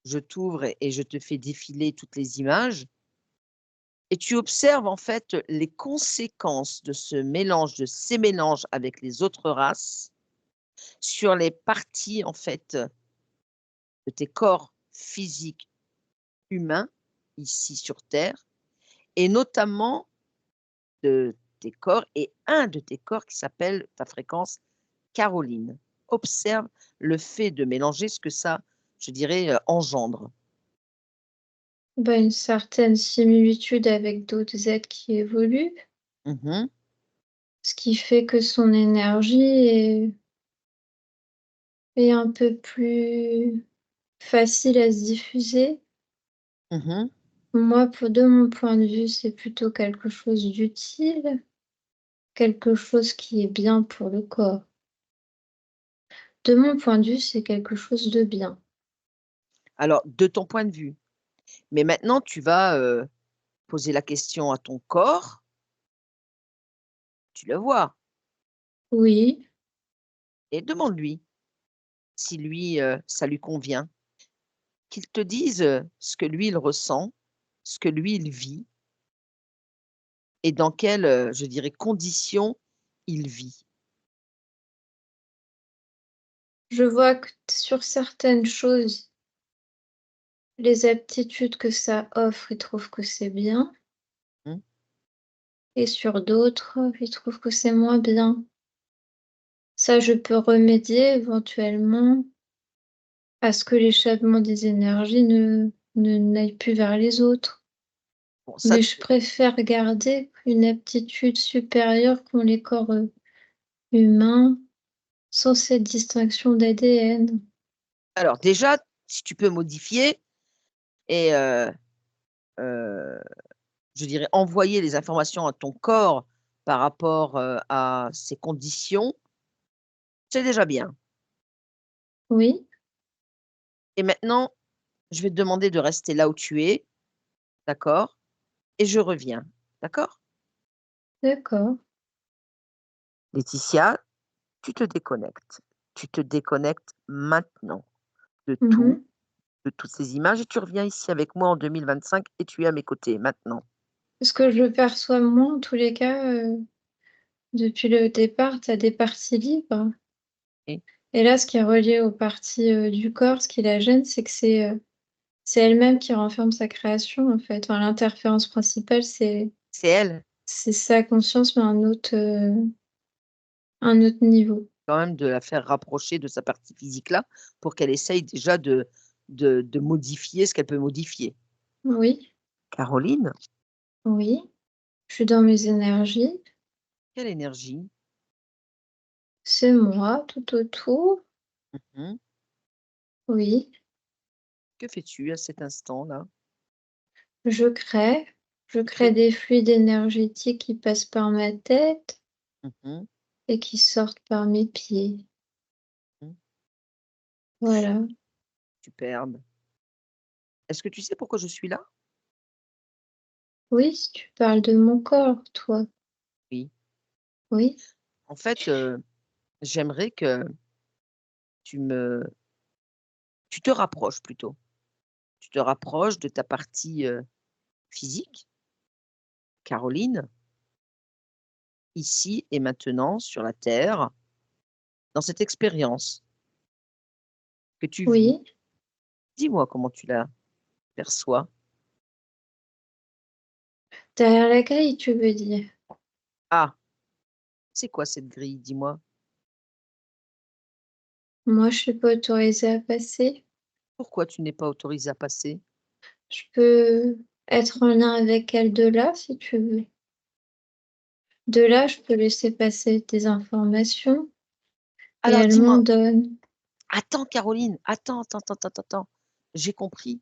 je t'ouvre et je te fais défiler toutes les images et tu observes en fait les conséquences de ce mélange, de ces mélanges avec les autres races sur les parties en fait de tes corps physiques humain, ici sur Terre, et notamment de tes corps et un de tes corps qui s'appelle ta fréquence Caroline. Observe le fait de mélanger ce que ça, je dirais, engendre. Bah, une certaine similitude avec d'autres êtres qui évoluent, Mmh. ce qui fait que son énergie est un peu plus facile à se diffuser. Mmh. Moi, de mon point de vue, c'est plutôt quelque chose d'utile, quelque chose qui est bien pour le corps. De mon point de vue, c'est quelque chose de bien. Alors, de ton point de vue, mais maintenant tu vas, poser la question à ton corps, tu le vois Oui, et demande-lui si lui, ça lui convient. Qu'il te dise, ce que lui il ressent, ce que lui il vit et dans quelles, je dirais, conditions il vit. je vois que sur certaines choses, les aptitudes que ça offre, ils trouvent que c'est bien, Mmh. et sur d'autres, ils trouvent que c'est moins bien. Ça, je peux remédier éventuellement à ce que l'échappement des énergies ne n'aille plus vers les autres. Bon ça Mais je préfère garder une aptitude supérieure qu'ont les corps humains sans cette distinction d'ADN. alors déjà, si tu peux modifier et heu, je dirais envoyer les informations à ton corps par rapport, à ces conditions, c'est déjà bien Oui, et maintenant, je vais te demander de rester là où tu es, d'accord? Et je reviens, d'accord? d'accord. Laetitia, tu te déconnectes. Tu te déconnectes maintenant de tout, Mhm. de toutes ces images et tu reviens ici avec moi en 2025 et tu es à mes côtés maintenant. Parce que je le perçois moi, en tous les cas, depuis le départ, tu as des parties libres. Et Et là, ce qui est relié aux parties du corps, ce qui la gêne, c'est que c'est elle-même qui renferme sa création, en fait. Enfin, l'interférence principale, c'est elle, c'est sa conscience, mais un autre niveau. quand même, de la faire rapprocher de sa partie physique là, pour qu'elle essaye déjà de modifier ce qu'elle peut modifier. Oui, Caroline, oui. Je suis dans mes énergies. quelle énergie? C'est moi, tout autour. Mmh. Oui, Que fais-tu à cet instant-là? je crée. Je Tu crée crées? des fluides énergétiques qui passent par ma tête Mmh. et qui sortent par mes pieds. Mmh. Voilà. Superbe. Est-ce que tu sais pourquoi je suis là? Oui, si tu parles de mon corps, toi. Oui. Oui, En fait, j'aimerais que tu me tu te rapproches plutôt. Tu te rapproches de ta partie, physique, Caroline, ici et maintenant sur la terre, dans cette expérience que tu vis. oui. Dis-moi comment tu la perçois? Derrière la grille, tu veux dire? Ah, c'est quoi cette grille? Dis-moi. Moi, je suis pas autorisée à passer. Pourquoi tu n'es pas autorisée à passer? Je peux être en lien avec elle de là, si tu veux. De là, je peux laisser passer des informations et Alors elle m'en dis-moi donne. attends Caroline, attends. J'ai compris.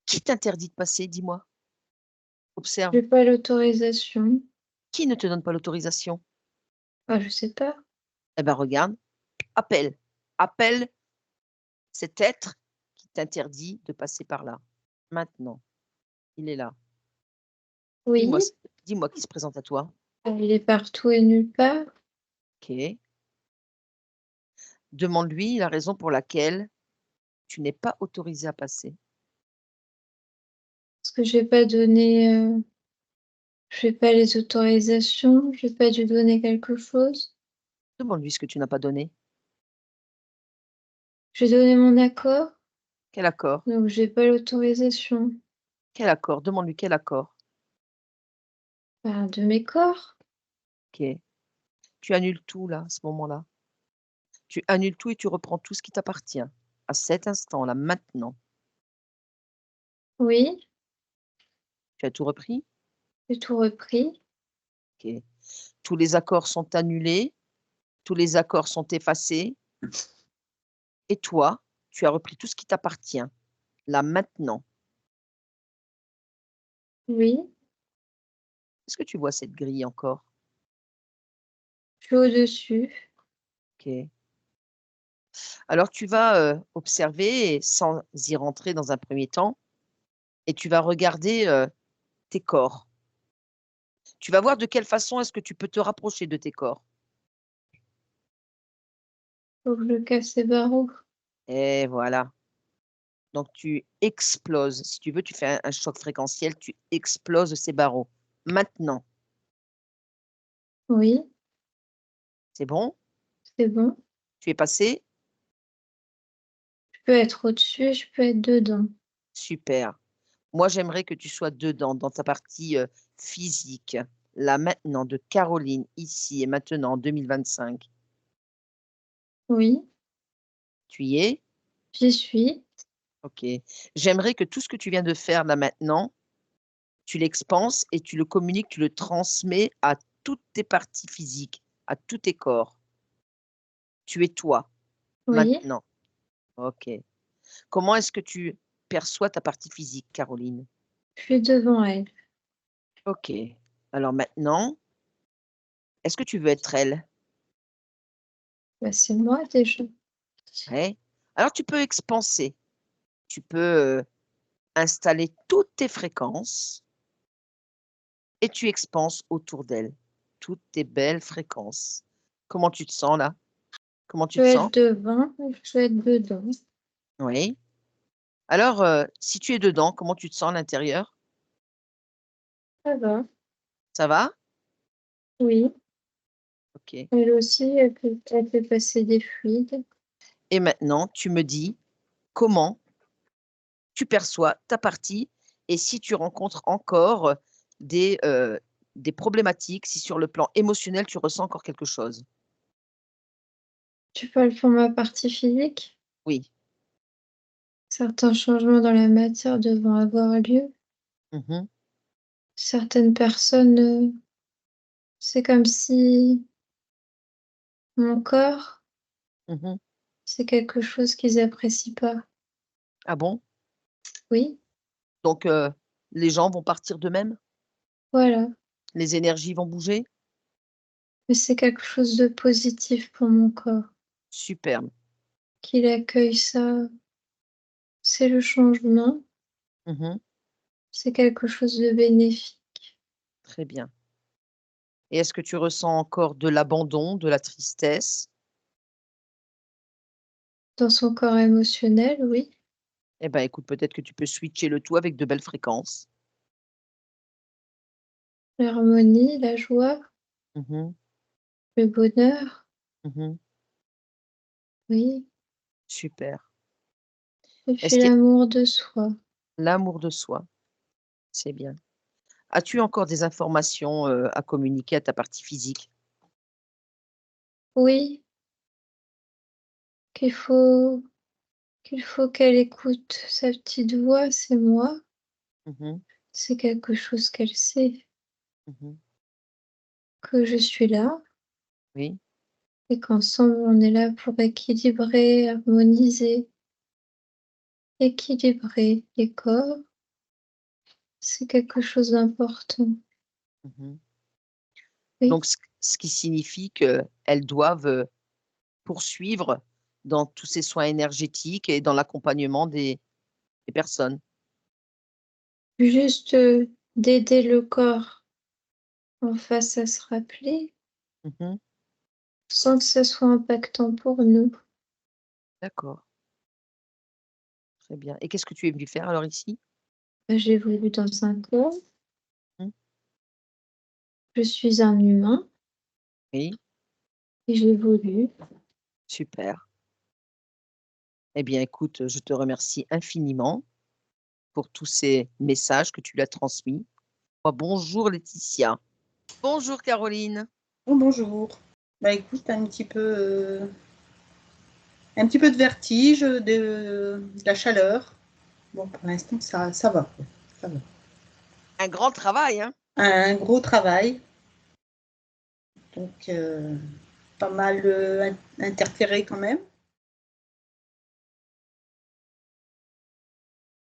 Qui t'interdit de passer? Dis-moi. Observe. J'ai pas l'autorisation. Qui ne te donne pas l'autorisation? Ah, je sais pas. Eh ben regarde, appelle. Appelle cet être qui t'interdit de passer par là. Maintenant, il est là. Dis-moi Oui, s dis-moi qui se présente à toi? elle est partout et nulle part. OK. Demande-lui la raison pour laquelle tu n'es pas autorisée à passer. Parce que j'ai pas donné, j'ai pas les autorisations, j'ai pas dû donner quelque chose. Demande-lui ce que tu n'as pas donné. J'ai donné mon accord. Quel accord? Donc j'ai pas l'autorisation. Quel accord? Demande-lui quel accord? Bah, de mes corps. OK. Tu annules tout là, à ce moment-là. Tu annules tout et tu reprends tout ce qui t'appartient, à cet instant-là, maintenant. Oui, Tu as tout repris? j'ai tout repris. OK. Tous les accords sont annulés, tous les accords sont effacés et toi, tu as repris tout ce qui t'appartient, là, maintenant. Oui, Est-ce que tu vois cette grille encore? je suis au-dessus. OK. Alors tu vas, observer et sans y rentrer dans un premier temps et tu vas regarder, tes corps. Tu vas voir de quelle façon est-ce que tu peux te rapprocher de tes corps. Faut que je casse ces barreaux. Et voilà. Donc tu exploses. Si tu veux, tu fais un choc fréquentiel, tu exploses ces barreaux. Maintenant, Oui, c'est bon? c'est bon. Tu es passé? Je peux être au-dessus, je peux être dedans. Super. Moi, j'aimerais que tu sois dedans, dans ta partie, physique, là, maintenant, de Caroline, ici et maintenant, en 2025. Oui, Tu y es? j'y suis. OK. J'aimerais que tout ce que tu viens de faire là maintenant, tu l'expanses et tu le communiques, tu le transmets à toutes tes parties physiques, à tous tes corps. Tu es toi, Oui, maintenant. OK. Comment est-ce que tu perçois ta partie physique, Caroline? je suis devant elle. OK. Alors maintenant, est-ce que tu veux être elle? Bah, c'est moi déjà. Ouais. Alors tu peux expanser. Tu peux, installer toutes tes fréquences et tu expanses autour d'elle, toutes tes belles fréquences. Comment tu te sens là? Comment Je tu peux te être sens? devant, je peux être dedans. Oui. Alors, si tu es dedans, comment tu te sens à l'intérieur? Ça va. Ça va? Oui, OK. elle aussi, elle peut passer des fluides. Et maintenant, tu me dis comment tu perçois ta partie et si tu rencontres encore des problématiques, si sur le plan émotionnel, tu ressens encore quelque chose? Tu parles pour ma partie physique? Oui. Certains changements dans la matière devront avoir lieu. Mmh. Certaines personnes, c'est comme si mon corps, Mmh. c'est quelque chose qu'ils apprécient pas. Ah bon? Oui, Donc, les gens vont partir d'eux-mêmes? voilà. Les énergies vont bouger? Mais c'est quelque chose de positif pour mon corps. Superbe. Qu'il accueille ça, c'est le changement, Mmh. c'est quelque chose de bénéfique. Très bien. Et est-ce que tu ressens encore de l'abandon, de la tristesse? Dans son corps émotionnel, oui. Eh ben, écoute, peut-être que tu peux switcher le tout avec de belles fréquences. L'harmonie, la joie, Mmh. le bonheur, Mmh. oui. Super. Et Est-ce puis qu'il y a l'amour de soi. l'amour de soi? C'est bien. As-tu encore des informations, à communiquer à ta partie physique? Oui, qu'il faut qu'il faut qu'elle écoute sa petite voix, c'est moi. Mmh. C'est quelque chose qu'elle sait, Mmh. que je suis là Oui, et qu'ensemble on est là pour équilibrer, harmoniser, équilibrer les corps. C'est quelque chose d'important. mmh. Oui, Donc ce qui signifie qu'elles doivent, poursuivre dans tous ces soins énergétiques et dans l'accompagnement des personnes. juste d'aider le corps en face à se rappeler Mmh. sans que ça soit impactant pour nous. D'accord, très bien. Et qu'est-ce que tu es venu faire alors ici? J'évolue dans un corps, Mmh. je suis un humain Oui, et j'évolue. super. Eh bien, écoute, je te remercie infiniment pour tous ces messages que tu lui as transmis. Bonjour Laetitia. Bonjour Caroline. Oh, bonjour. Bah écoute, un petit peu de vertige, de la chaleur. Bon, pour l'instant, ça va, quoi. Ça va. Un grand travail, hein? Un gros travail, donc pas mal interféré quand même.